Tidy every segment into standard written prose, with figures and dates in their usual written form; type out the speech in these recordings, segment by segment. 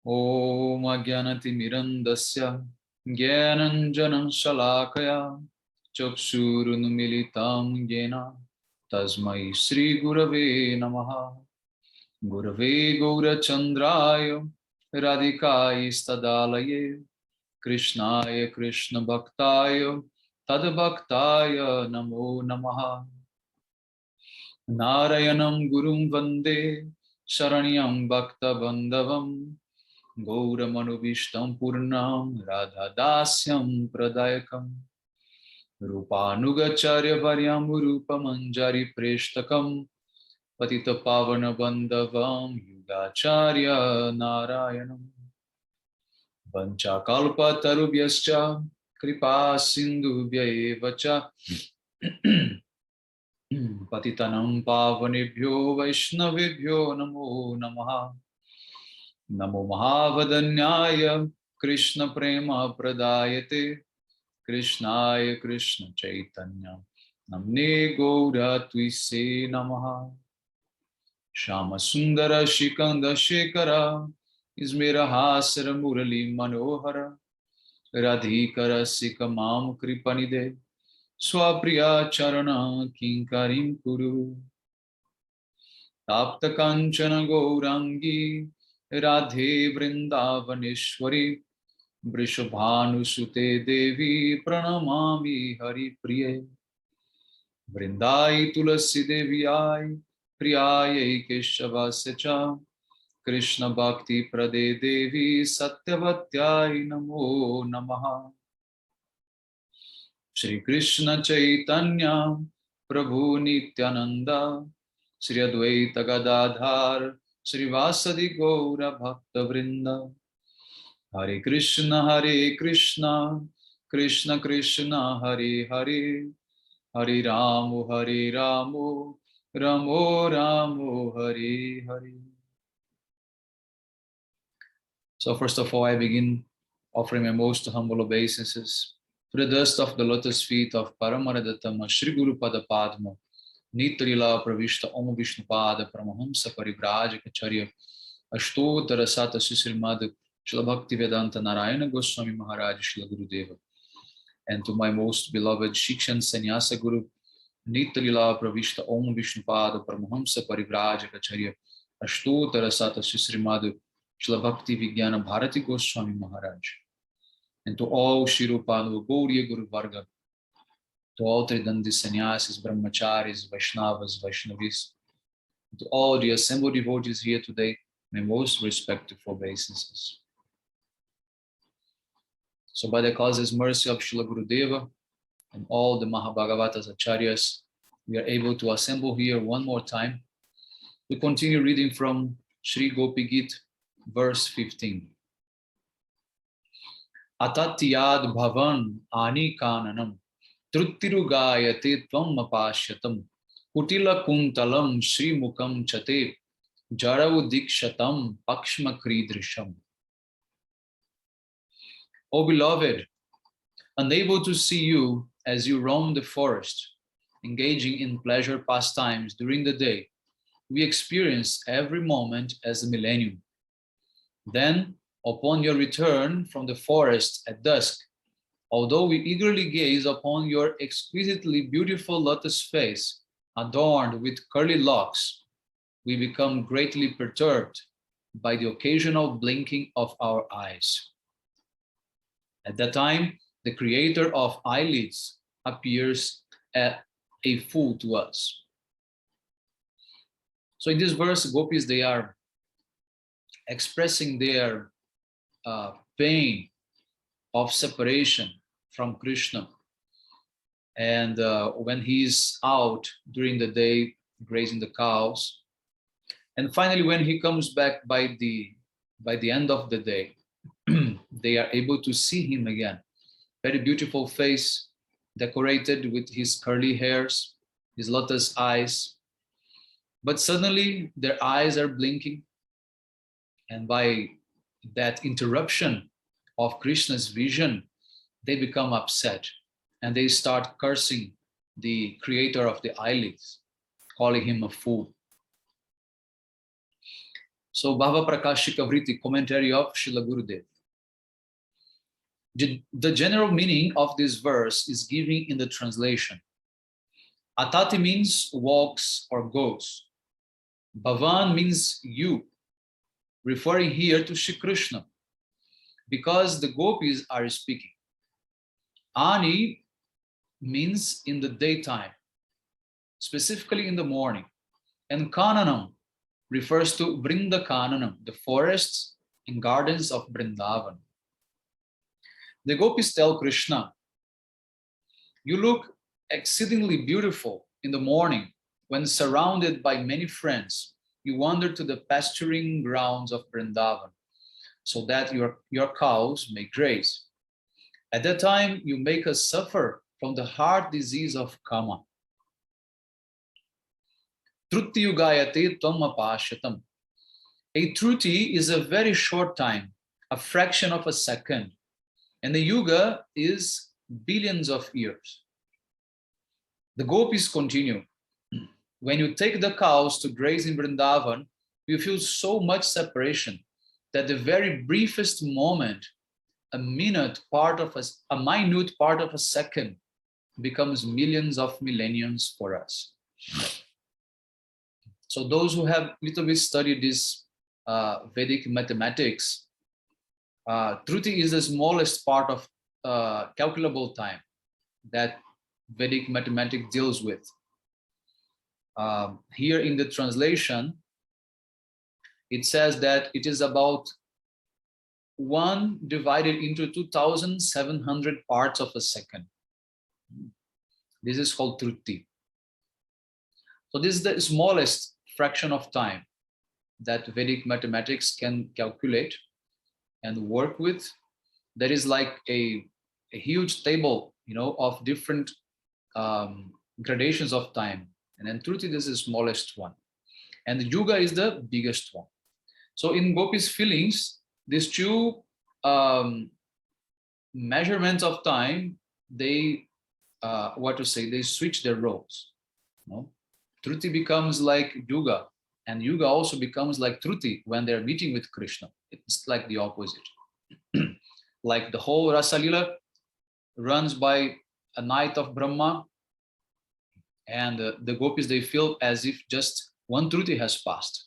Om Agyanatimirandasya Gyananjanam Shalakaya Chakshurunmilitam Yena Tasmai Shri Gurave Namaha Gurave Gaurachandraya Radhikai Stadalaye Krishnaya Krishna Bhaktaya Tadbhaktaya Namo Namaha Narayanam Gurum Vande Saranyam Bhakta Bandhavam Gauramanovistam Purnam Radhadasyam Pradayakam Rupanugacharya Varyam Rupamanjari Preshtakam Patita Pavana Bandhavam Yugacharya Narayanam Vanchakalpa Tarubhyascha Kripa Sindhubhya Evacha Patitanam Pavanebhyo Vaishnavebhyo Namo Namaha Namo Mahavadanyaya Krishna Prema Pradayate Krishnaya Krishna Chaitanya Namne Gaura Twise Namaha Shama Sundara Shikanda Shekara Ismera Hasara Murali Manohara Radhikara Sikamam Kripanide Swapriya Charana Kinkarim Kuru Tapta Kanchana Gaurangi Radhe Vrindavaneshwari Vrishabhanusute Devi Pranamami Hari Priye Vrindai Tulasi Deviyai Priyayai Keshavasya Krishna Bhakti Prade Devi Satyavatyai Namo Namaha Shri Krishna Chaitanya Prabhu Nityananda Shri Advaita Gadadhar Shri Vasadi Gaura Bhakta Vrinda Hare Krishna Krishna Krishna Hare Hare Hare Ramu Ramo Ramo Hare Hare. So first of all, I begin offering my most humble obeisances to the dust of the lotus feet of Paramaradattama Shri Guru Pada Padma Nitrila Pravishta Om Vishnu Pada Paramahamsa Parivrajaka Ashtotara Sata Srimad Srila Bhaktivedanta Narayana Goswami Maharaj Srila Gurudeva, and to my most beloved Shikshan Sannyasa Guru Nitrila Pravishta Om Vishnu Pada Paramahamsa Parivrajaka Ashtotara Sata Srimad Srila Bhakti Vigyana Bharati Goswami Maharaj, and to all Shirupanuva Gauriya Guru Varga, to all Tridandi Sannyasis, Brahmacharis, Vaishnavas, Vaishnavis, to all the assembled devotees here today, my most respectful obeisances. So by the causeless mercy of Srila Gurudeva and all the Mahabhagavatas Acharyas, we are able to assemble here one more time. We continue reading from Sri Gopi-gita, verse 15. Atatyad bhavan ani kananam truttirugayate tvam apashyatam kutila kuntalam shri mukam chate jaravudikshatam pakshma kridrisham. O beloved, unable to see you as you roam the forest, engaging in pleasure pastimes during the day, we experience every moment as a millennium. Then, upon your return from the forest at dusk, although we eagerly gaze upon your exquisitely beautiful lotus face, adorned with curly locks, we become greatly perturbed by the occasional blinking of our eyes. At that time, the creator of eyelids appears as a fool to us. So in this verse, gopis, they are expressing their pain of separation from Krishna. And when he's out during the day grazing the cows, and finally when he comes back by the end of the day, they are able to see him again. Very beautiful face, decorated with his curly hairs, his lotus eyes. But suddenly their eyes are blinking, and by that interruption of Krishna's vision, they become upset and they start cursing the creator of the eyelids, calling him a fool. So Bhava Prakashika Vritti, commentary of Srila Gurudev. The general meaning of this verse is given in the translation. Atati means walks or goes. Bhavan means you, referring here to Shri Krishna, because the gopis are speaking. Ani means in the daytime, specifically in the morning. And Kananam refers to Vrinda Kananam, the forests and gardens of Vrindavan. The gopis tell Krishna, you look exceedingly beautiful in the morning when surrounded by many friends. You wander to the pasturing grounds of Vrindavan so that your cows may graze. At that time, you make us suffer from the heart disease of Kama. Truti yugayate tvam apashyatam. A truti is a very short time, a fraction of a second, and the yuga is billions of years. The gopis continue. When you take the cows to graze in Vrindavan, you feel so much separation that the very briefest moment, a minute part of a minute part of a second, becomes millions of millenniums for us. So those who have little bit studied this Vedic mathematics, Truti is the smallest part of calculable time that Vedic mathematics deals with. Here in the translation, it says that it is about 1 divided into 2,700 parts of a second. This is called Truti. So this is the smallest fraction of time that Vedic mathematics can calculate and work with. There is like a huge table, of different gradations of time. And then Truti is the smallest one. And the Yuga is the biggest one. So in Gopi's feelings, these two measurements of time, they, they switch their roles. Truti becomes like Yuga, and Yuga also becomes like Truti when they're meeting with Krishna. It's like the opposite. Like the whole Rasalila runs by a night of Brahma, and the gopis, they feel as if just one Truti has passed.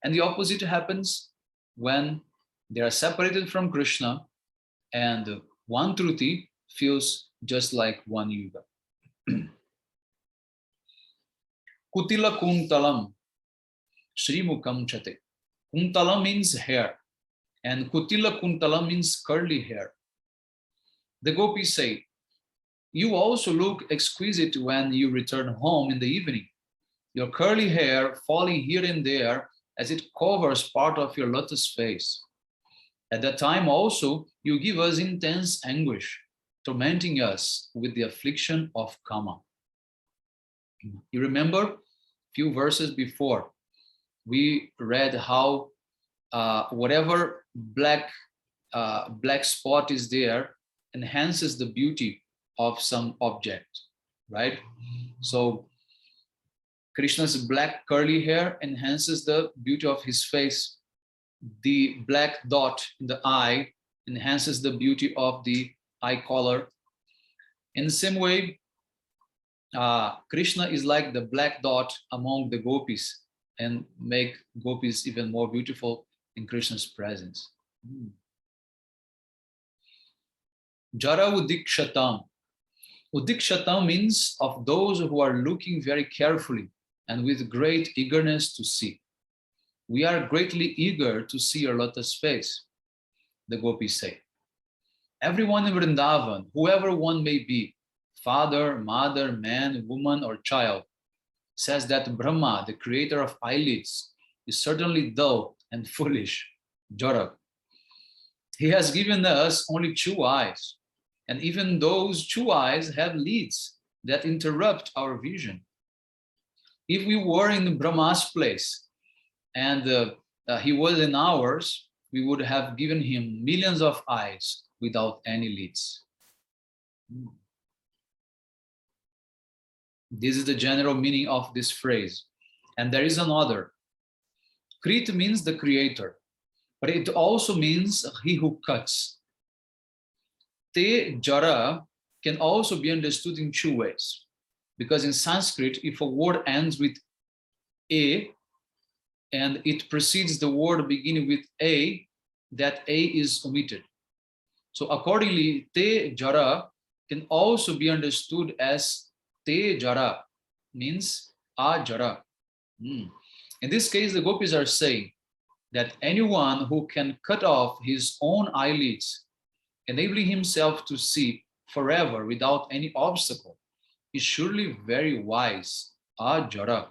And the opposite happens when they are separated from Krishna, and one Truti feels just like one Yuga. Kutila kuntalam Srimukam chate. Kuntalam means hair, and Kutila kuntalam means curly hair. The gopis say, you also look exquisite when you return home in the evening. Your curly hair falling here and there as it covers part of your lotus face. At that time also, you give us intense anguish, tormenting us with the affliction of Kama. You remember a few verses before, we read how whatever black spot is there enhances the beauty of some object, right? So Krishna's black curly hair enhances the beauty of his face. The black dot in the eye enhances the beauty of the eye color. In the same way, Krishna is like the black dot among the gopis and make gopis even more beautiful in Krishna's presence. Jara udikshatam. Udikshatam means of those who are looking very carefully and with great eagerness to see. We are greatly eager to see your lotus face, the gopis say. Everyone in Vrindavan, whoever one may be, father, mother, man, woman, or child, says that Brahma, the creator of eyelids, is certainly dull and foolish, Jara. He has given us only 2 eyes, and even those 2 eyes have lids that interrupt our vision. If we were in Brahma's place and he was in ours, we would have given him millions of eyes without any lids. This is the general meaning of this phrase. And there is another. Krit means the creator, but it also means he who cuts. Te jara can also be understood in two ways, because in Sanskrit, if a word ends with a and it precedes the word beginning with a, that a is omitted. So accordingly, te jara can also be understood as te jara, means a jara. In this case, the gopis are saying that anyone who can cut off his own eyelids, enabling himself to see forever without any obstacle, is surely very wise, a jara.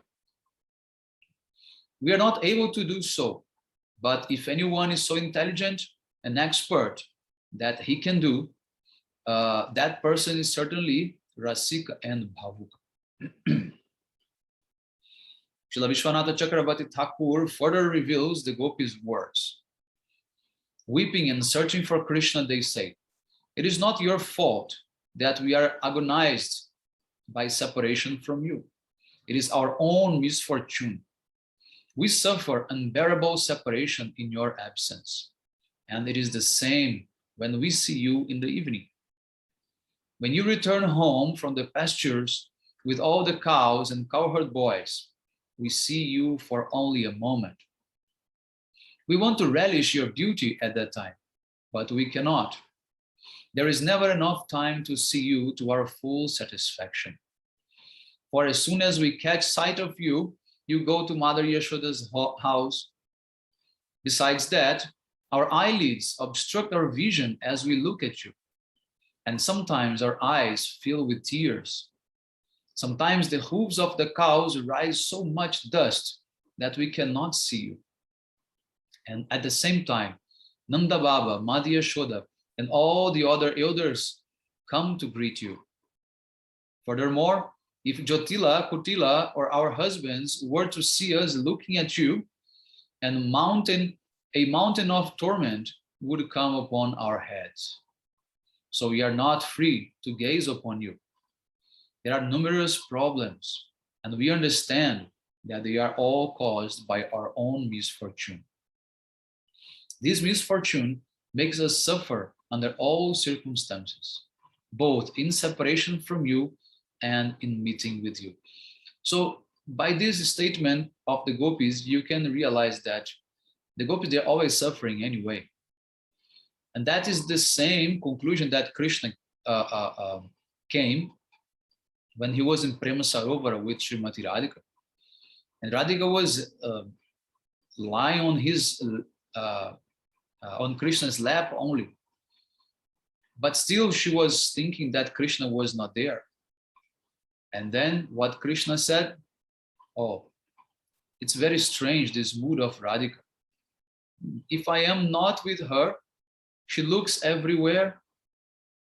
We are not able to do so, but if anyone is so intelligent and expert that he can do, that person is certainly Rasika and Bhavuka. Srila Vishwanatha Chakrabarti Thakur further reveals the gopis' words. Weeping and searching for Krishna, they say, it is not your fault that we are agonized by separation from you. It is our own misfortune. We suffer unbearable separation in your absence. And it is the same when we see you in the evening. When you return home from the pastures with all the cows and cowherd boys, we see you for only a moment. We want to relish your beauty at that time, but we cannot. There is never enough time to see you to our full satisfaction. For as soon as we catch sight of you, you go to Mother Yashoda's house. Besides that, our eyelids obstruct our vision as we look at you. And sometimes our eyes fill with tears. Sometimes the hooves of the cows rise so much dust that we cannot see you. And at the same time, Nanda Baba, Mother Yashoda, and all the other elders come to greet you. Furthermore, if Jotila, Kutila, or our husbands were to see us looking at you, and a mountain of torment would come upon our heads. So we are not free to gaze upon you. There are numerous problems, and we understand that they are all caused by our own misfortune. This misfortune makes us suffer under all circumstances, both in separation from you and in meeting with you. So by this statement of the gopis, you can realize that the gopis, they're always suffering anyway. And that is the same conclusion that Krishna came when he was in Prema Sarovara with Srimati Radhika. And Radhika was lying on his on Krishna's lap only. But still she was thinking that Krishna was not there. And then what Krishna said, oh, it's very strange, this mood of Radhika. If I am not with her, she looks everywhere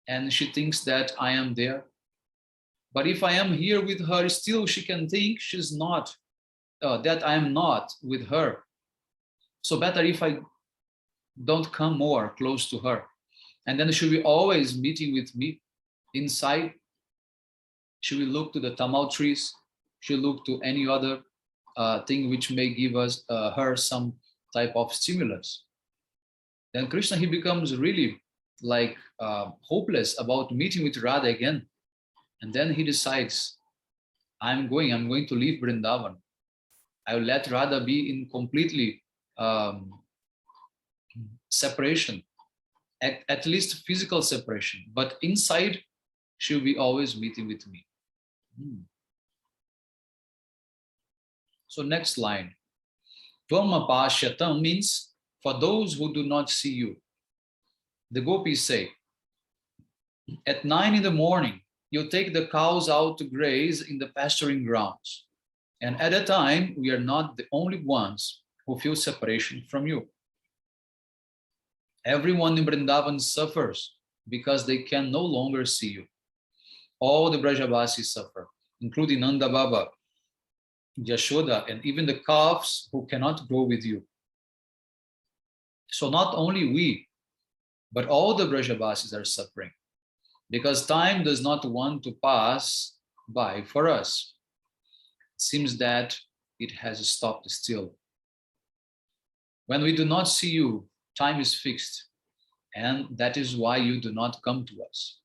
and she thinks that I am there. But if I am here with her, still she can think she's not, that I am not with her. So better if I don't come more close to her. And then she will be always meeting with me inside. She will look to the tamal trees. She'll look to any other thing which may give us her some type of stimulus. Then Krishna, he becomes really like hopeless about meeting with Radha again. And then he decides, I'm going to leave Vrindavan. I will let Radha be in completely separation, at least physical separation, but inside she'll be always meeting with me. So next line, Tvamapashyatam means for those who do not see you. The gopis say, at 9 in the morning, you take the cows out to graze in the pasturing grounds. And at a time, we are not the only ones who feel separation from you. Everyone in Vrindavan suffers because they can no longer see you. All the Brajavasis suffer, including Nanda Baba, Yashoda, and even the calves who cannot go with you. So not only we, but all the Brajavasis are suffering because time does not want to pass by for us. It seems that it has stopped still. When we do not see you, time is fixed, and that is why you do not come to us.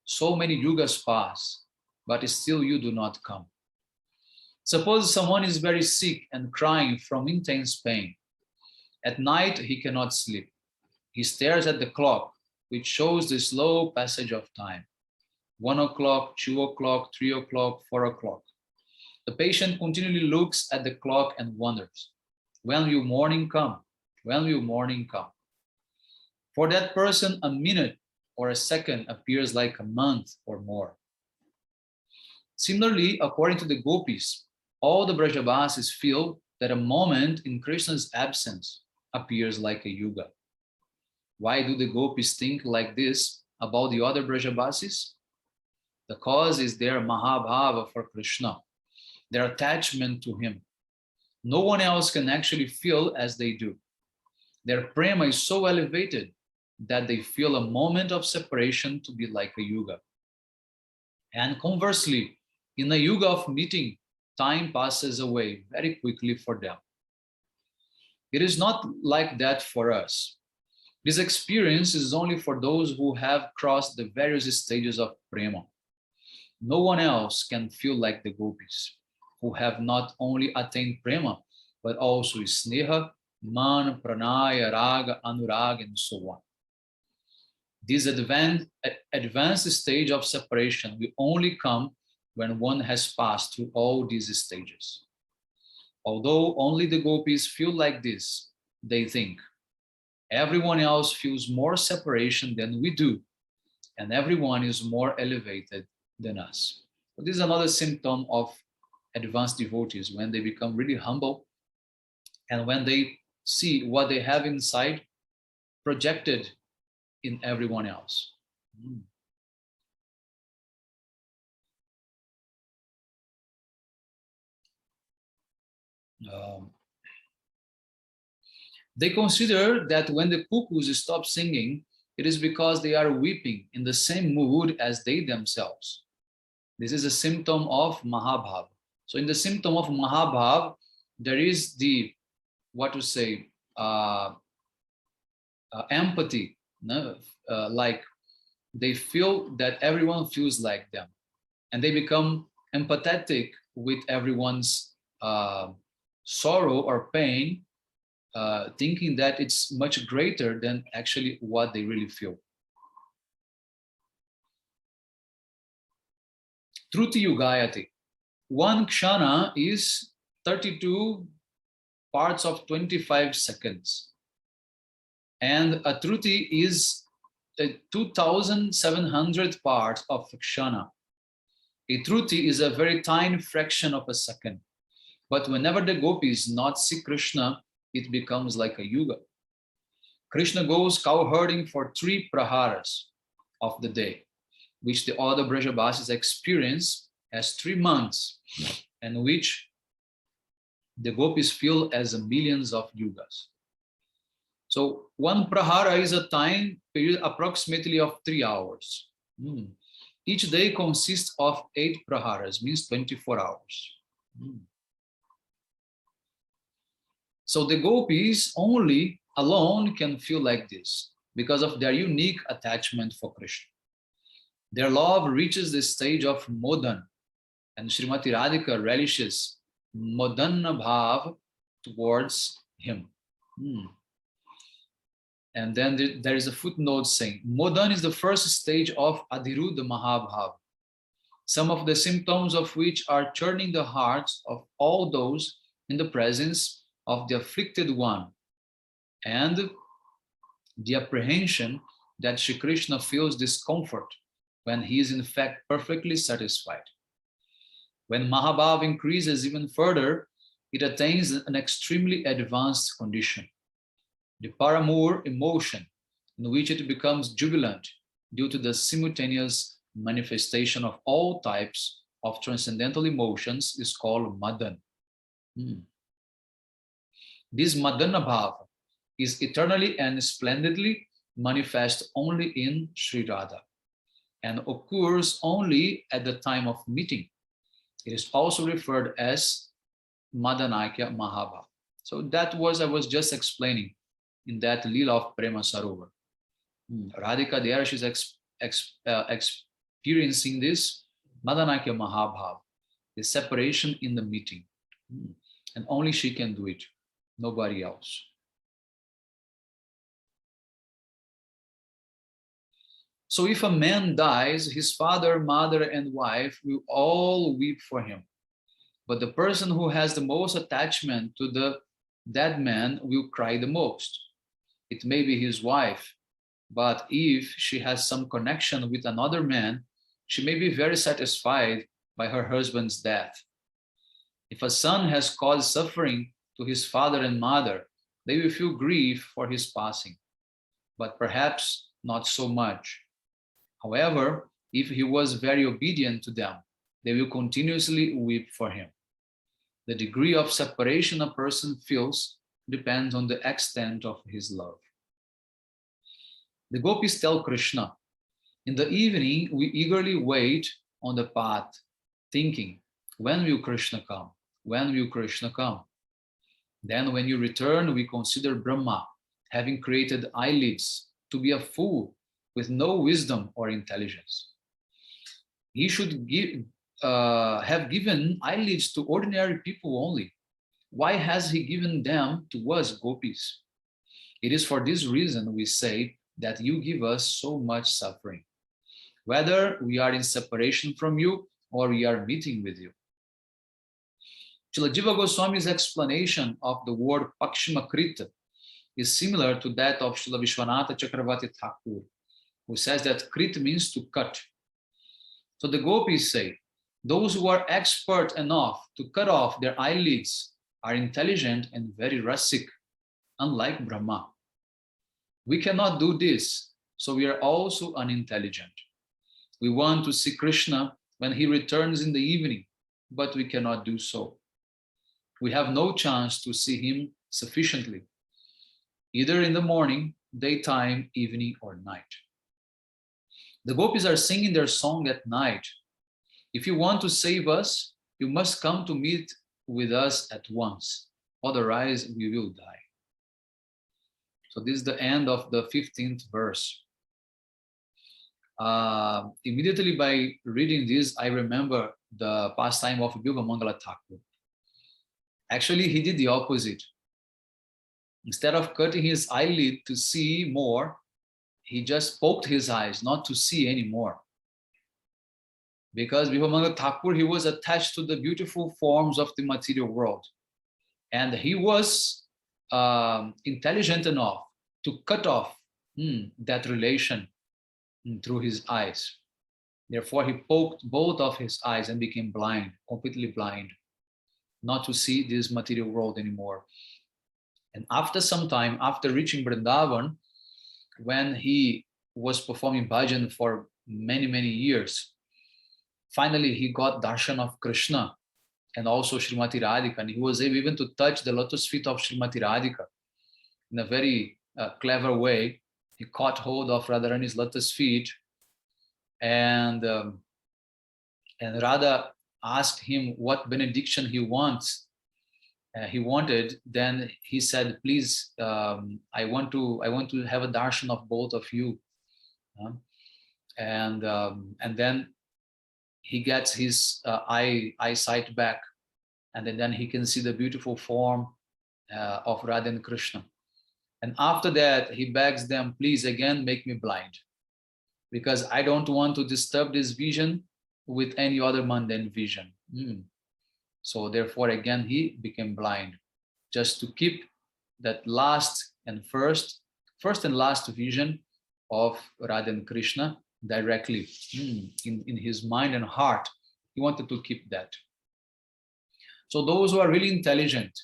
So many yugas pass, but still you do not come. Suppose someone is very sick and crying from intense pain. At night, he cannot sleep. He stares at the clock, which shows the slow passage of time. 1 o'clock, 2 o'clock, 3 o'clock, 4 o'clock. The patient continually looks at the clock and wonders, when will morning come? When will morning come? For that person, a minute or a second appears like a month or more. Similarly, according to the gopis, all the Brajabasis feel that a moment in Krishna's absence appears like a yuga. Why do the gopis think like this about the other Brajabasis? The cause is their Mahabhava for Krishna, their attachment to him. No one else can actually feel as they do. Their prema is so elevated that they feel a moment of separation to be like a yuga. And conversely, in a yuga of meeting, time passes away very quickly for them. It is not like that for us. This experience is only for those who have crossed the various stages of prema. No one else can feel like the gopis, who have not only attained prema, but also sneha, man, pranaya, raga, anuraga, and so on. This advanced stage of separation will only come when one has passed through all these stages. Although only the gopis feel like this, they think, everyone else feels more separation than we do, and everyone is more elevated than us. So this is another symptom of advanced devotees, when they become really humble and when they see what they have inside projected in everyone else. They consider that when the cuckoos stop singing, it is because they are weeping in the same mood as they themselves. This is a symptom of Mahabhav. So in the symptom of Mahabhav, there is the, what to say, empathy, no? Like they feel that everyone feels like them, and they become empathetic with everyone's sorrow or pain, thinking that it's much greater than actually what they really feel. Truti Yugayati. One kshana is 32 parts of 25 seconds. And a truti is 2,700 parts of kshana. A truti is a very tiny fraction of a second. But whenever the gopis not see Krishna, it becomes like a yuga. Krishna goes cow herding for 3 praharas of the day, which the other Brajabasis experience as 3 months, and which the gopis feel as millions of yugas. So 1 prahara is a time period approximately of 3 hours. Each day consists of 8 praharas, means 24 hours. So the gopis only alone can feel like this because of their unique attachment for Krishna. Their love reaches the stage of modan, and Srimati Radhika relishes modanna bhav towards him. And then there is a footnote saying, modan is the first stage of adhiruddha mahabhav, some of the symptoms of which are turning the hearts of all those in the presence of the afflicted one, and the apprehension that Shri Krishna feels discomfort when he is in fact perfectly satisfied. When Mahabhav increases even further, it attains an extremely advanced condition, the paramour emotion, in which it becomes jubilant due to the simultaneous manifestation of all types of transcendental emotions, is called madan. This madana bhava is eternally and splendidly manifest only in Sri Radha and occurs only at the time of meeting. It is also referred as Madanakya Mahabhava. So that was, I was just explaining in that Lila of Prema Sarovar. Radhika there, she's experiencing this Madanakya Mahabhav, the separation in the meeting. And only she can do it, nobody else. So if a man dies, his father, mother, and wife will all weep for him. But the person who has the most attachment to the dead man will cry the most. It may be his wife, but if she has some connection with another man, she may be very satisfied by her husband's death. If a son has caused suffering to his father and mother, they will feel grief for his passing, but perhaps not so much. However, if he was very obedient to them, they will continuously weep for him. The degree of separation a person feels depends on the extent of his love. The gopis tell Krishna, in the evening, we eagerly wait on the path, thinking, when will Krishna come? When will Krishna come? Then when you return, we consider Brahma, having created eyelids, to be a fool with no wisdom or intelligence. He should have given eyelids to ordinary people only. Why has he given them to us gopis? It is for this reason we say that you give us so much suffering, whether we are in separation from you or we are meeting with you. Srila Jiva Goswami's explanation of the word Pakshimakrita is similar to that of Srila Vishwanatha Chakravarti Thakur, who says that Krit means to cut. So the gopis say, those who are expert enough to cut off their eyelids are intelligent and very rasik, unlike Brahma. We cannot do this, so we are also unintelligent. We want to see Krishna when he returns in the evening, but we cannot do so. We have no chance to see him sufficiently, either in the morning, daytime, evening, or night. The gopis are singing their song at night. If you want to save us, you must come to meet with us at once. Otherwise, we will die. So this is the end of the 15th verse. Immediately by reading this, I remember the pastime of Bilva Mangala Thakur. Actually, he did the opposite. Instead of cutting his eyelid to see more, he just poked his eyes, not to see anymore. Because Bilva Mangala Thakur, he was attached to the beautiful forms of the material world. And he was intelligent enough to cut off that relation through his eyes. Therefore, he poked both of his eyes and became blind, completely blind, not to see this material world anymore. And after some time, after reaching Vrindavan, when he was performing bhajan for many, many years, finally he got darshan of Krishna and also Srimati Radhika, and he was able even to touch the lotus feet of Srimati Radhika in a very clever way. He caught hold of Radharani's lotus feet, and Radha asked him what benediction he wanted. Then he said, "Please, I want to have a darshan of both of you." And then he gets his eyesight back, and then he can see the beautiful form of Radha and Krishna. And after that, he begs them, please again make me blind, because I don't want to disturb this vision with any other mundane vision. So therefore, again, he became blind, just to keep that last and first and last vision of Radha and Krishna directly in his mind and heart. He wanted to keep that. So those who are really intelligent,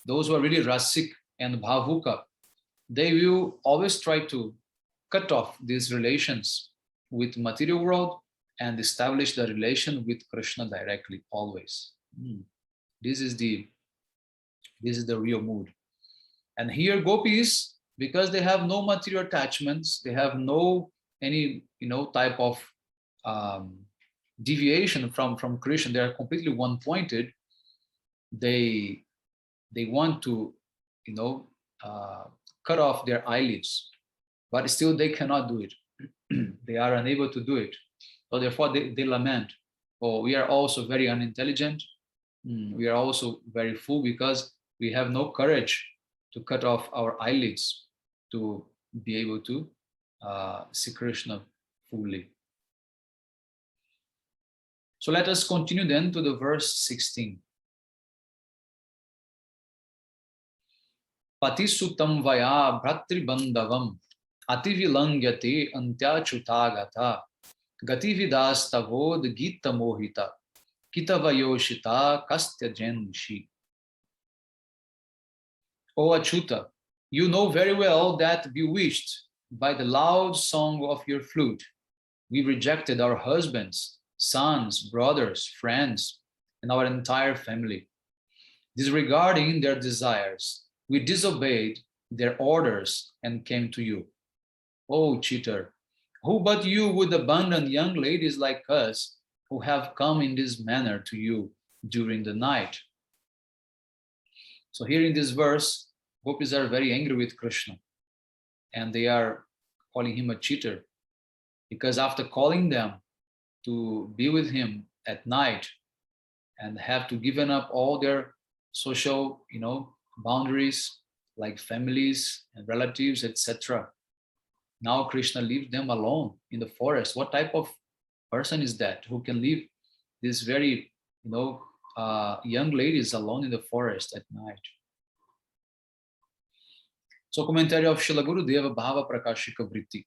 those who are really rasik and bhavuka, they will always try to cut off these relations with material world and establish the relation with Krishna directly, always. This is the real mood. And here gopis, because they have no material attachments, they have no any type of deviation from Krishna. They are completely one-pointed. They want to uh, cut off their eyelids, but still they cannot do it. They are unable to do it. So therefore they lament, oh, we are also very unintelligent. We are also very fool because we have no courage to cut off our eyelids to be able to see Krishna fully. So let us continue then to the verse 16. Patisutam vaya bhratribandavam ativilangyate antyachutagata gatividastavod gita mohita kitavayoshita kastya jenshi. O Achyuta, you know very well that bewitched by the loud song of your flute, we rejected our husbands, sons, brothers, friends, and our entire family. Disregarding their desires, we disobeyed their orders and came to you. O cheater, who but you would abandon young ladies like us who have come in this manner to you during the night? So here in this verse, gopis are very angry with Krishna and they are calling him a cheater because after calling them to be with him at night and have to give up all their social, boundaries like families and relatives, etc. Now Krishna leaves them alone in the forest. What type of person is that who can leave these very, young ladies alone in the forest at night? So commentary of Srila Gurudeva Bhava Prakashika Vritti.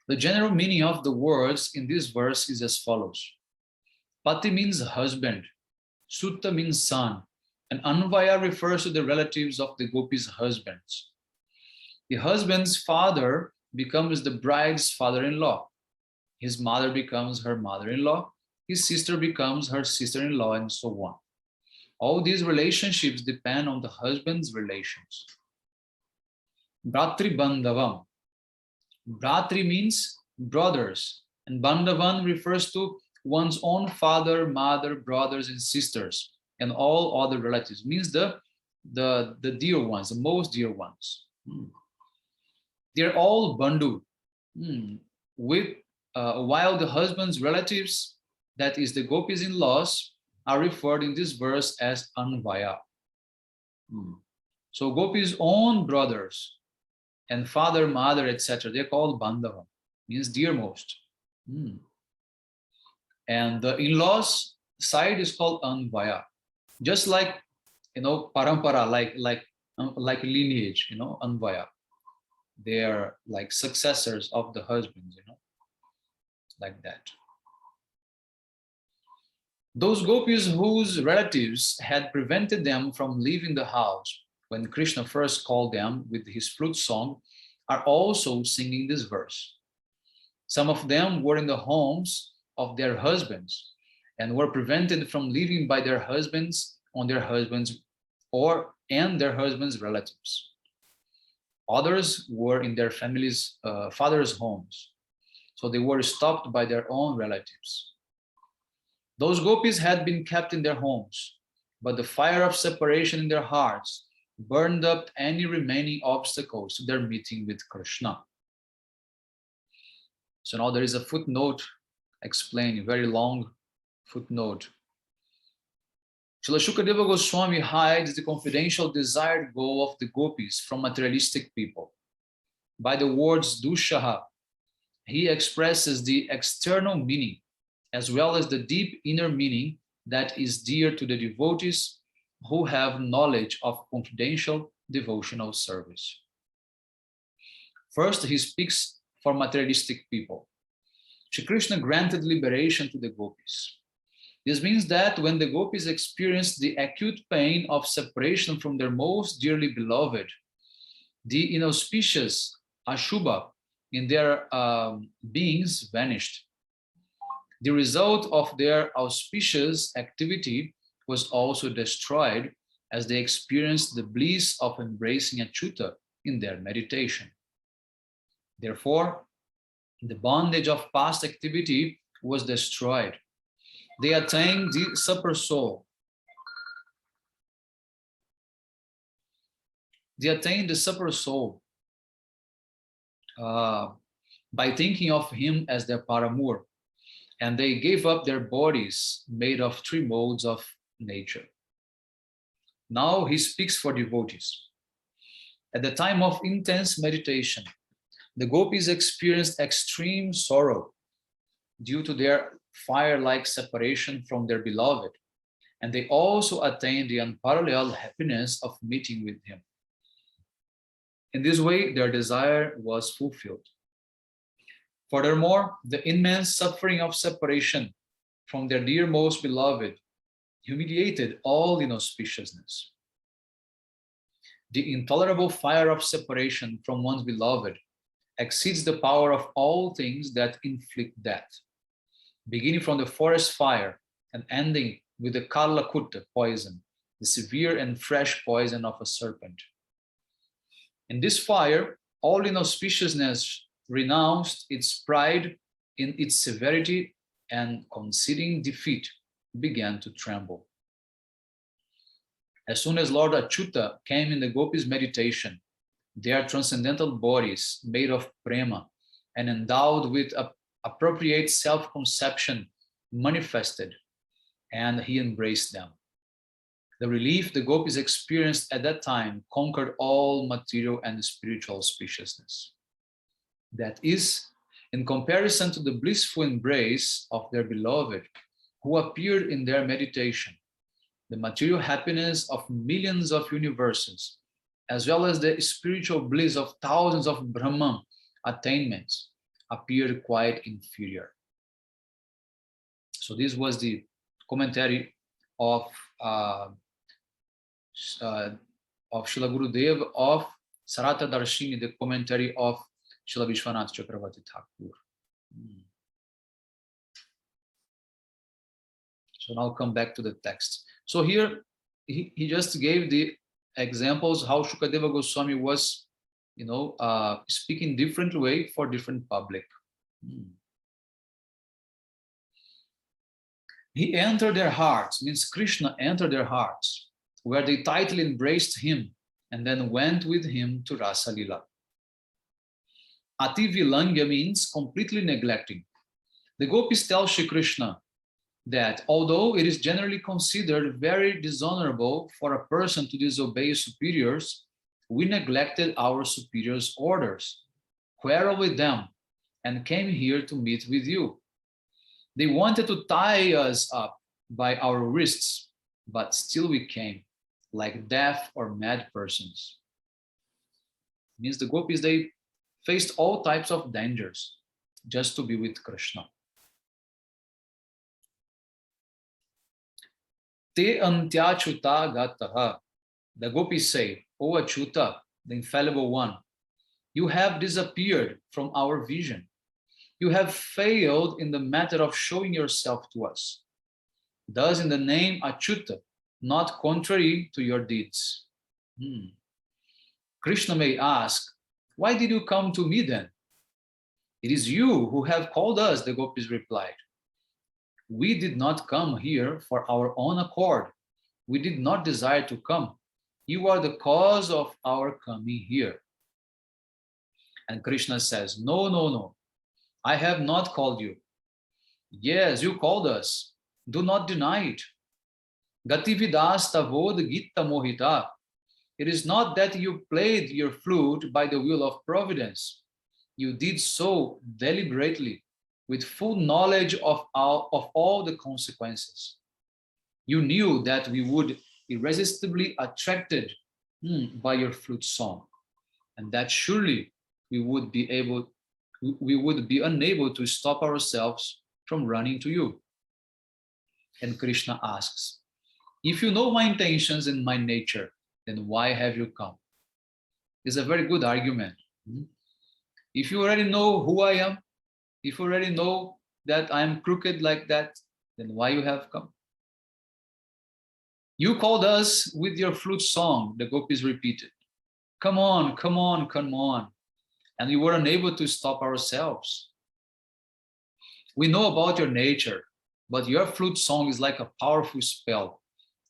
The general meaning of the words in this verse is as follows. Pati means husband, Sutta means son, and Anvaya refers to the relatives of the gopis' husbands. The husband's father becomes the bride's father-in-law. His mother becomes her mother-in-law. His sister becomes her sister-in-law, and so on. All these relationships depend on the husband's relations. Bratri Bandhavam. Bratri means brothers, and Bandhavan refers to one's own father, mother, brothers, and sisters, and all other relatives. Means the dear ones, the most dear ones. They're all bandhu. While the husband's relatives, that is the gopis in-laws, are referred in this verse as anvaya. So gopis' own brothers and father, mother, etc., they're called bandhava, means dearmost. And the in-laws side is called anvaya, just like parampara, like lineage, anvaya. They are like successors of the husbands, like that. Those gopis whose relatives had prevented them from leaving the house when Krishna first called them with his flute song are also singing this verse. Some of them were in the homes of their husbands and were prevented from leaving by their husbands on their husbands and their husbands' relatives. Others were in their families' fathers' homes, so they were stopped by their own relatives. Those gopis had been kept in their homes, but the fire of separation in their hearts burned up any remaining obstacles to their meeting with Krishna. So now there is a footnote explaining, a very long footnote. Srila Shukadeva Goswami hides the confidential desired goal of the gopis from materialistic people. By the words dushaha, he expresses the external meaning as well as the deep inner meaning that is dear to the devotees who have knowledge of confidential devotional service. First, he speaks for materialistic people. Shri Krishna granted liberation to the gopis. This means that when the gopis experience the acute pain of separation from their most dearly beloved, the inauspicious Ashubha in their beings vanished. The result of their auspicious activity was also destroyed as they experienced the bliss of embracing Achyuta in their meditation. Therefore, the bondage of past activity was destroyed. They attained the super soul. They attained the super soul by thinking of him as their paramour, and they gave up their bodies made of three modes of nature. Now he speaks for devotees. At the time of intense meditation, the gopis experienced extreme sorrow due to their fire-like separation from their beloved, and they also attained the unparalleled happiness of meeting with him. In this way, their desire was fulfilled. Furthermore, the immense suffering of separation from their dear most beloved humiliated all inauspiciousness. The intolerable fire of separation from one's beloved exceeds the power of all things that inflict death, beginning from the forest fire and ending with the Karlakutta poison, the severe and fresh poison of a serpent. In this fire, all inauspiciousness renounced its pride in its severity and, conceding defeat, began to tremble. As soon as Lord Achyuta came in the gopis' meditation, their transcendental bodies, made of prema and endowed with appropriate self-conception, manifested, and he embraced them. The relief the gopis experienced at that time conquered all material and spiritual auspiciousness. That is, in comparison to the blissful embrace of their beloved, who appeared in their meditation, the material happiness of millions of universes, as well as the spiritual bliss of thousands of Brahman attainments, appeared quite inferior. So this was the commentary of Srila Gurudev of Sarata Darshini, the commentary of Srila Vishwanath Chakravarti Thakur. So now come back to the text. So here he just gave the examples how Shukadeva Goswami was, speaking different way for different public. He entered their hearts, means Krishna entered their hearts, where they tightly embraced him and then went with him to Rasa Lila. Ati Vilangya means completely neglecting. The gopis tell Shri Krishna that although it is generally considered very dishonorable for a person to disobey superiors, we neglected our superiors' orders, quarreled with them, and came here to meet with you. They wanted to tie us up by our wrists, but still we came, like deaf or mad persons. It means the gopis, they faced all types of dangers just to be with Krishna. Te antyachyuta gataha. The gopis say, O Achyuta, the infallible one, you have disappeared from our vision. You have failed in the matter of showing yourself to us. Thus, in the name Achyuta, not contrary to your deeds. Krishna may ask, why did you come to me then? It is you who have called us, the gopis replied. We did not come here for our own accord. We did not desire to come. You are the cause of our coming here. And Krishna says, no, no, no. I have not called you. Yes, you called us. Do not deny it. Gatividas tavod gita mohita. It is not that you played your flute by the will of providence. You did so deliberately, with full knowledge of all the consequences. You knew that we would irresistibly attracted by your flute song, and that surely we would be unable to stop ourselves from running to you. And Krishna asks, if you know my intentions and my nature, then why have you come? It's a very good argument. If you already know who I am, if you already know that I'm crooked like that, then why you have come? You called us with your flute song, the gopis repeated. Come on, come on, come on. And we were unable to stop ourselves. We know about your nature, but your flute song is like a powerful spell.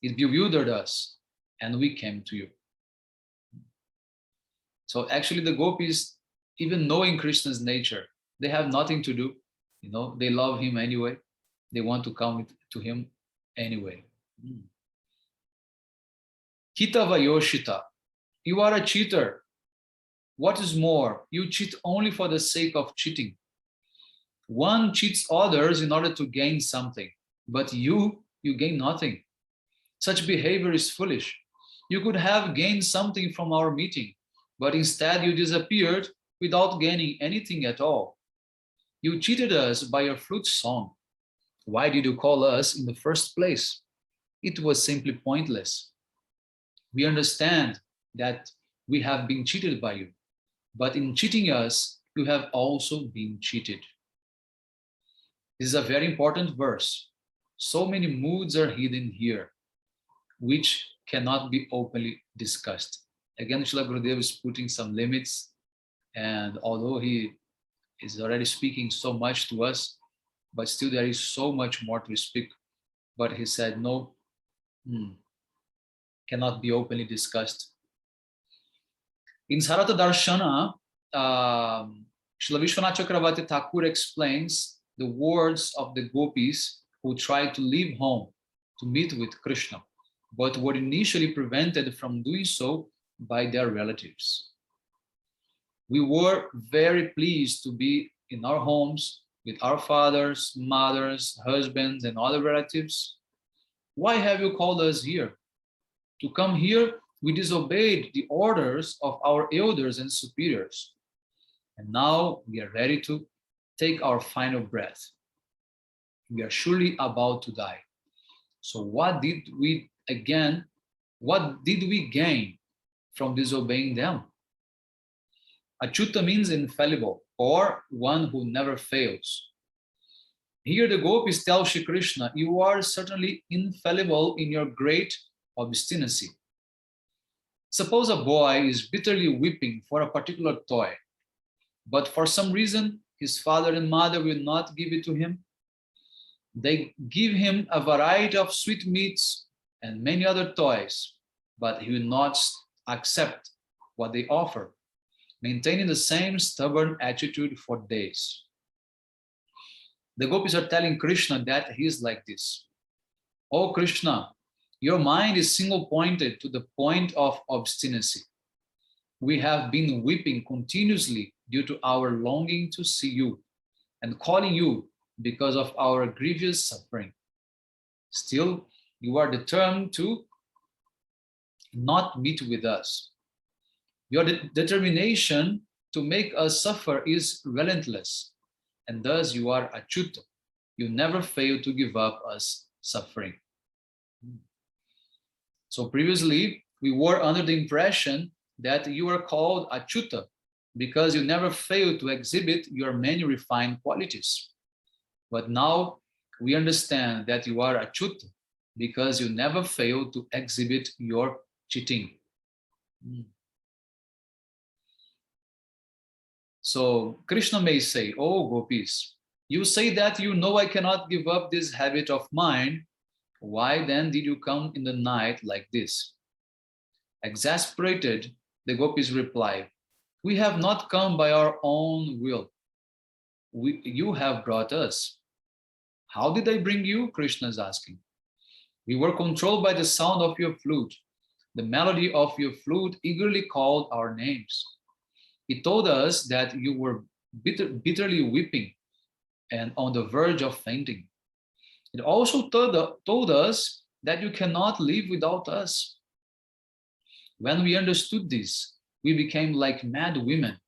It bewildered us, and we came to you. So actually the gopis, even knowing Krishna's nature, they have nothing to do. They love him anyway. They want to come to him anyway. Kita Vayoshita, you are a cheater. What is more, you cheat only for the sake of cheating. One cheats others in order to gain something, but you gain nothing. Such behavior is foolish. You could have gained something from our meeting, but instead you disappeared without gaining anything at all. You cheated us by your flute song. Why did you call us in the first place? It was simply pointless. We understand that we have been cheated by you, but in cheating us, you have also been cheated. This is a very important verse. So many moods are hidden here, which cannot be openly discussed. Again, Srila Gurudev is putting some limits, and although he is already speaking so much to us, but still there is so much more to speak. But he said, no, cannot be openly discussed. In Sarata Darshana, Srila Vishwanath Chakravarti Thakur explains the words of the gopis who tried to leave home to meet with Krishna, but were initially prevented from doing so by their relatives. We were very pleased to be in our homes with our fathers, mothers, husbands, and other relatives. Why have you called us here? To come here, we disobeyed the orders of our elders and superiors. And now we are ready to take our final breath. We are surely about to die. So what did we gain from disobeying them? Achyuta means infallible, or one who never fails. Here the gopis tell Shri Krishna, you are certainly infallible in your great obstinacy. Suppose a boy is bitterly weeping for a particular toy, but for some reason his father and mother will not give it to him. They give him a variety of sweetmeats and many other toys, but he will not accept what they offer, maintaining the same stubborn attitude for days. The gopis are telling Krishna that he is like this. Oh Krishna, your mind is single-pointed to the point of obstinacy. We have been weeping continuously due to our longing to see you and calling you because of our grievous suffering. Still, you are determined to not meet with us. Your determination to make us suffer is relentless, and thus you are achyuta. You never fail to give up us suffering. So previously, we were under the impression that you are called achyuta because you never fail to exhibit your many refined qualities. But now we understand that you are achyuta because you never fail to exhibit your cheating. So Krishna may say, oh gopis, you say that you know I cannot give up this habit of mine. Why then did you come in the night like this? Exasperated, the gopis reply, we have not come by our own will. You have brought us. How did I bring you? Krishna is asking. We were controlled by the sound of your flute. The melody of your flute eagerly called our names. It told us that you were bitterly weeping and on the verge of fainting. It also told us that you cannot live without us. When we understood this, we became like mad women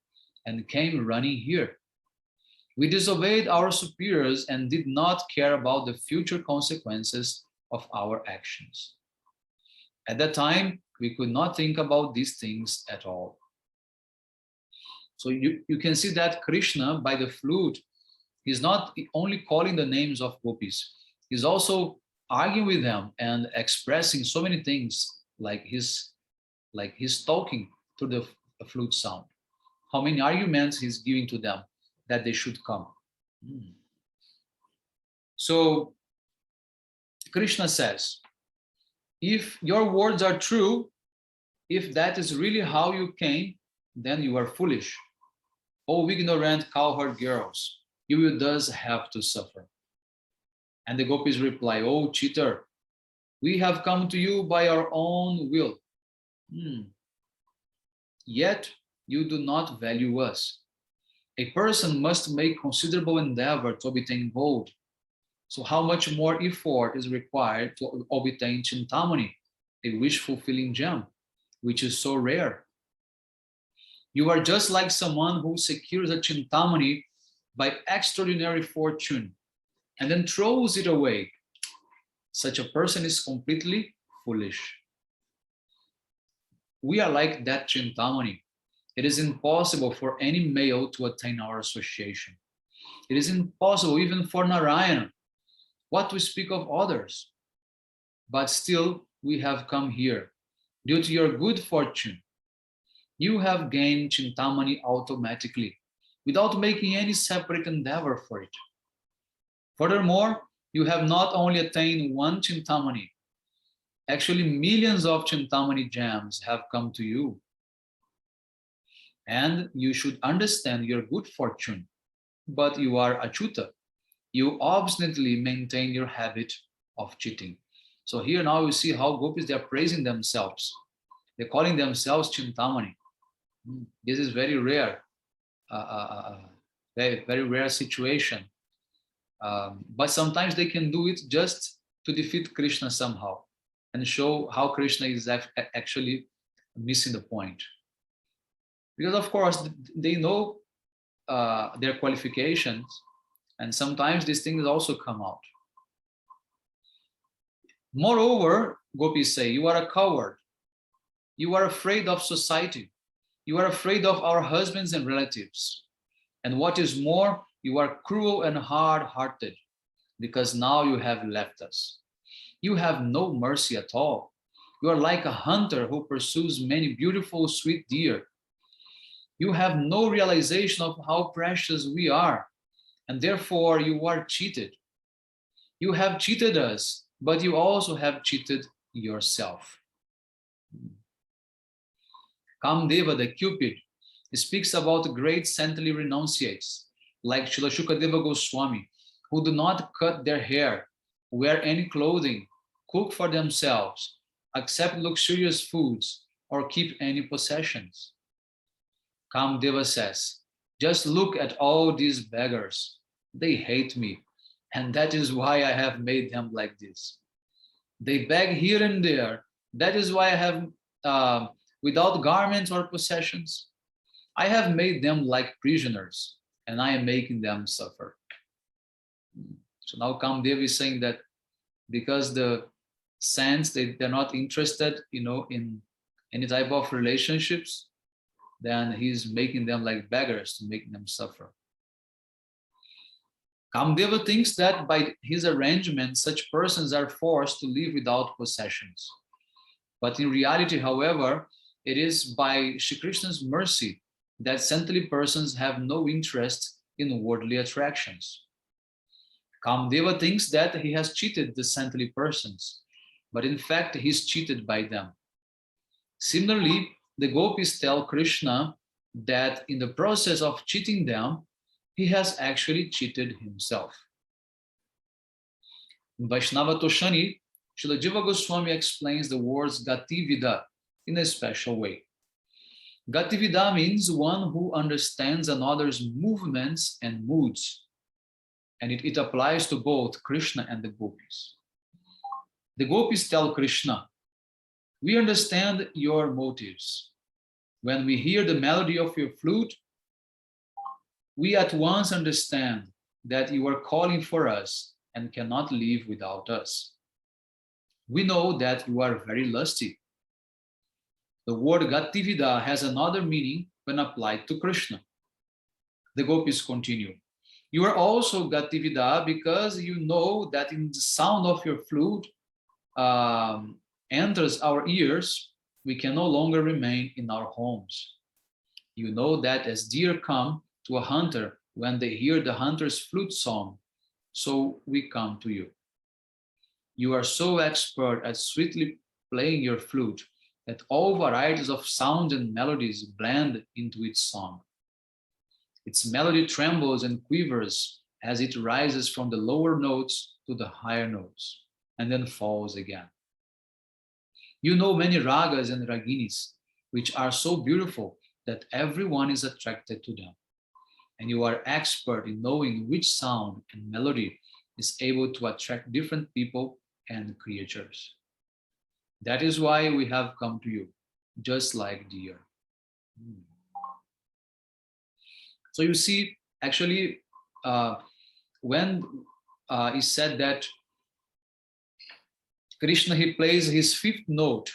and came running here. We disobeyed our superiors and did not care about the future consequences of our actions. At that time, we could not think about these things at all. So you can see that Krishna, by the flute, he's not only calling the names of gopis, he's also arguing with them and expressing so many things like he's talking through the flute sound. How many arguments he's giving to them that they should come. So Krishna says, if your words are true, if that is really how you came, then you are foolish. O ignorant cowherd girls, you will thus have to suffer. And the gopis reply, O cheater, we have come to you by our own will. Yet you do not value us. A person must make considerable endeavor to obtain gold. So how much more effort is required to obtain Chintamani, a wish-fulfilling gem, which is so rare? You are just like someone who secures a Chintamani by extraordinary fortune and then throws it away. Such a person is completely foolish. We are like that Chintamani. It is impossible for any male to attain our association. It is impossible even for Narayana. What to speak of others? But still, we have come here. Due to your good fortune, you have gained Chintamani automatically, without making any separate endeavor for it. Furthermore, you have not only attained one Chintamani, actually millions of Chintamani gems have come to you. And you should understand your good fortune, but you are Achyuta. You obstinately maintain your habit of cheating. So here now you see how gopis, they are praising themselves. They're calling themselves Chintamani. This is very rare, very rare situation. But sometimes they can do it just to defeat Krishna somehow and show how Krishna is actually missing the point. Because of course they know their qualifications, and sometimes these things also come out. Moreover, gopis say, you are a coward. You are afraid of society. You are afraid of our husbands and relatives. And what is more, you are cruel and hard-hearted, because now you have left us. You have no mercy at all. You are like a hunter who pursues many beautiful, sweet deer. You have no realization of how precious we are, and therefore you are cheated. You have cheated us, but you also have cheated yourself. Kamdeva, the Cupid, speaks about great saintly renunciates, like Srila Shukadeva Goswami, who do not cut their hair, wear any clothing, cook for themselves, accept luxurious foods, or keep any possessions. Kamdeva says, just look at all these beggars. They hate me, and that is why I have made them like this. They beg here and there. That is why I have, without garments or possessions, I have made them like prisoners, and I am making them suffer. So now Kamdev is saying that because the saints, they're not interested, in any type of relationships, then he's making them like beggars to make them suffer. Kamdeva thinks that by his arrangement, such persons are forced to live without possessions. But in reality, however, it is by Shri Krishna's mercy that saintly persons have no interest in worldly attractions. Kamdeva thinks that he has cheated the saintly persons, but in fact, he's cheated by them. Similarly, the gopis tell Krishna that in the process of cheating them, he has actually cheated himself. In Vaishnava Toshani, Srila Jiva Goswami explains the words Gopi-gita in a special way. Gopi-gita means one who understands another's movements and moods, and it applies to both Krishna and the gopis. The gopis tell Krishna, we understand your motives. When we hear the melody of your flute, we at once understand that you are calling for us and cannot live without us. We know that you are very lusty. The word Gopi-gita has another meaning when applied to Krishna. The gopis continue. You are also Gopi-gita because you know that in the sound of your flute enters our ears, we can no longer remain in our homes. You know that as deer come to a hunter when they hear the hunter's flute song, so we come to you. You are so expert at sweetly playing your flute that all varieties of sounds and melodies blend into its song. Its melody trembles and quivers as it rises from the lower notes to the higher notes, and then falls again. You know many ragas and raginis, which are so beautiful that everyone is attracted to them. And you are expert in knowing which sound and melody is able to attract different people and creatures. That is why we have come to you, just like deer. So you see, actually, when he said that Krishna, he plays his fifth note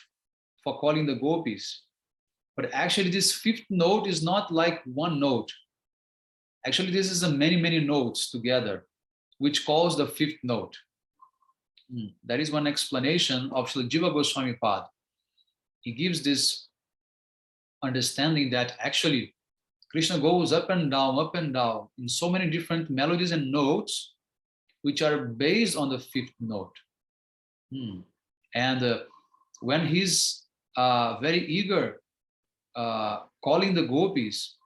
for calling the gopis, but actually this fifth note is not like one note. Actually, this is a many notes together, which calls the fifth note. That is one explanation of Srila Jiva Goswami Pad. He gives this understanding that actually Krishna goes up and down in so many different melodies and notes, which are based on the fifth note. And when he's very eager calling the gopis,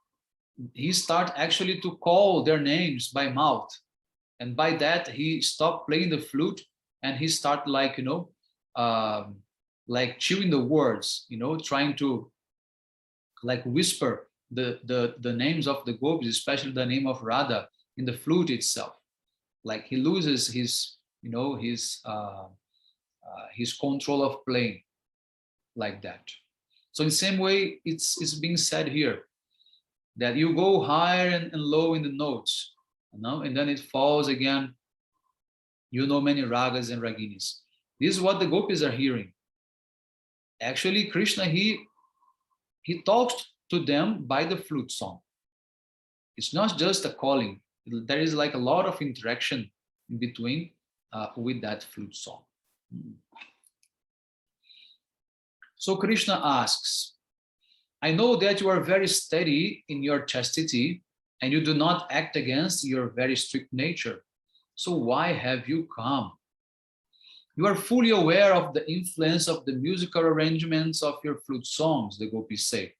he starts actually to call their names by mouth. And by that, he stopped playing the flute and he started like chewing the words, trying to like whisper the names of the gopis, especially the name of Radha in the flute itself. Like he loses his control of playing like that. So in the same way, it's being said here that you go higher and low in the notes, and then it falls again. You know many ragas and raginis. This is what the gopis are hearing. Actually, Krishna, he talks to them by the flute song. It's not just a calling. There is like a lot of interaction in between with that flute song. So Krishna asks, I know that you are very steady in your chastity and you do not act against your very strict nature. So why have you come? You are fully aware of the influence of the musical arrangements of your flute songs, the gopis say.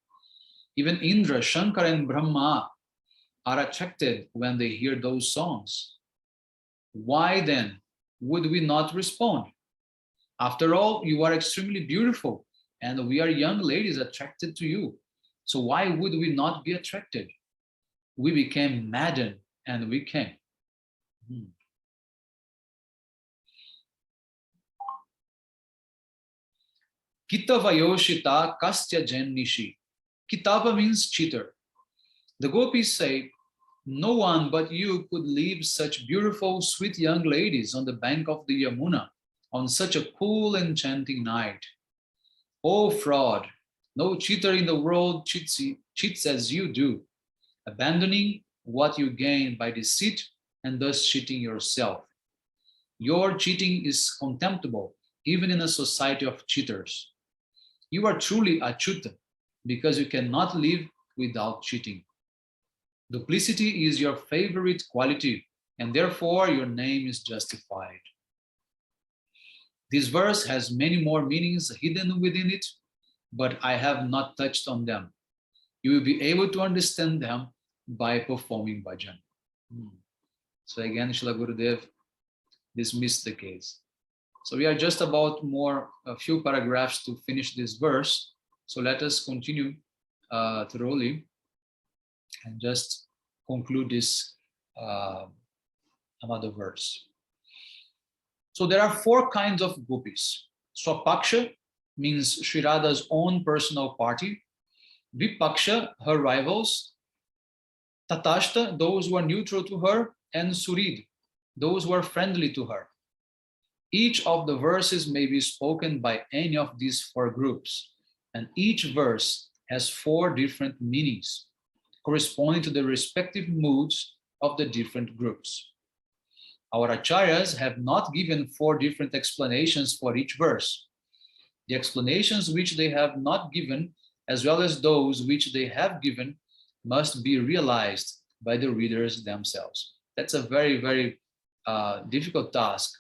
Even Indra, Shankar, and Brahma are attracted when they hear those songs. Why then would we not respond? After all, you are extremely beautiful and we are young ladies attracted to you. So why would we not be attracted? We became maddened and we came. Kitavayoshita kastya jennishi. Kitava means cheater. The gopis say, no one but you could leave such beautiful, sweet young ladies on the bank of the Yamuna on such a cool, enchanting night. Oh fraud, no cheater in the world cheats as you do, abandoning what you gain by deceit and thus cheating yourself. Your cheating is contemptible, even in a society of cheaters. You are truly achyuta, because you cannot live without cheating. Duplicity is your favorite quality, and therefore your name is justified. This verse has many more meanings hidden within it, but I have not touched on them. You will be able to understand them by performing bhajan. So again, Srila Gurudev dismissed the case. So we are just about a few paragraphs to finish this verse. So let us continue thoroughly and just conclude this another verse. So there are 4 kinds of gopis. Swapaksha means Sri Radha's own personal party. Vipaksha, her rivals. Tatashta, those who are neutral to her. And Surid, those who are friendly to her. Each of the verses may be spoken by any of these 4 groups. And each verse has 4 different meanings, corresponding to the respective moods of the different groups. Our acharyas have not given 4 different explanations for each verse. The explanations which they have not given, as well as those which they have given, must be realized by the readers themselves. That's a very, very difficult task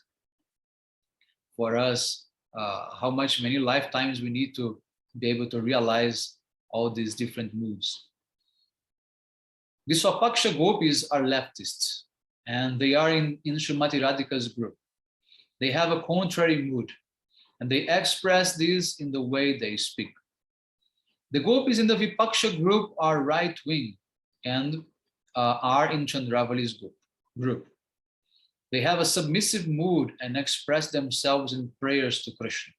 for us, how many lifetimes we need to be able to realize all these different moods. The Swapaksha gopis are leftists, and they are in Srimati Radhika's group. They have a contrary mood, and they express this in the way they speak. The gopis in the Vipaksha group are right-wing and are in Chandravali's group. They have a submissive mood and express themselves in prayers to Krishna.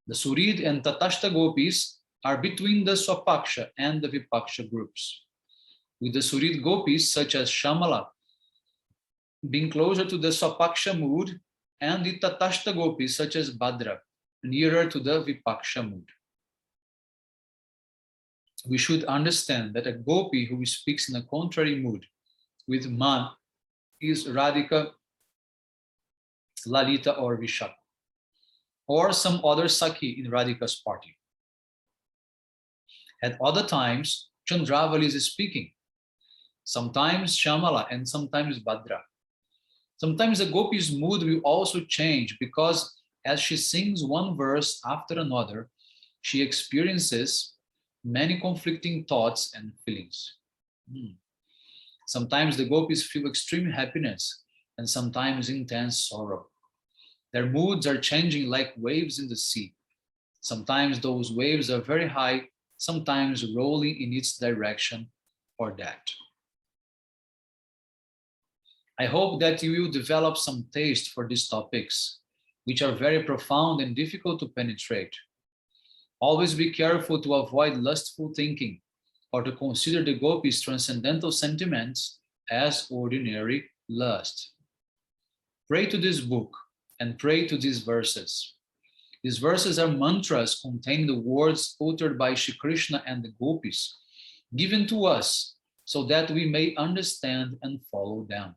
The Surid and Tatashta gopis are between the Swapaksha and the Vipaksha groups, with the Surid gopis such as Shamala being closer to the Swapaksha mood and the Tatashta gopis such as Bhadra nearer to the Vipaksha mood. We should understand that a gopi who speaks in a contrary mood with man is Radhika, Lalita, or Vishakha, or some other Sakhi in Radhika's party. At other times, Chandravali is speaking, sometimes Shamala and sometimes Bhadra. Sometimes the gopi's mood will also change because as she sings one verse after another, she experiences many conflicting thoughts and feelings. Sometimes the gopis feel extreme happiness and sometimes intense sorrow. Their moods are changing like waves in the sea. Sometimes those waves are very high, sometimes rolling in its direction or that. I hope that you will develop some taste for these topics, which are very profound and difficult to penetrate. Always be careful to avoid lustful thinking or to consider the gopis' transcendental sentiments as ordinary lust. Pray to this book and pray to these verses. These verses are mantras containing the words uttered by Shri Krishna and the gopis, given to us so that we may understand and follow them.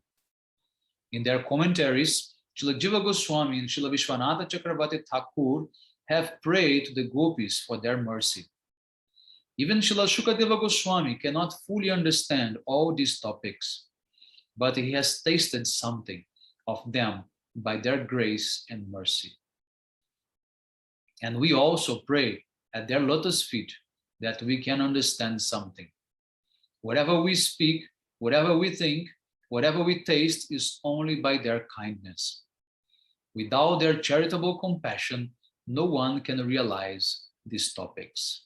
In their commentaries, Srila Jiva Goswami and Srila Vishwanatha Chakravarti Thakur have prayed to the gopis for their mercy. Even Srila Shukadeva Goswami cannot fully understand all these topics, but he has tasted something of them by their grace and mercy. And we also pray at their lotus feet that we can understand something. Whatever we speak, whatever we think, whatever we taste is only by their kindness. Without their charitable compassion, no one can realize these topics.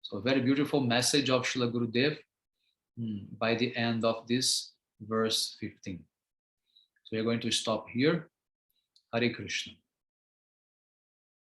So a very beautiful message of Srila Gurudev by the end of this verse 15. So we're going to stop here. Hare Krishna.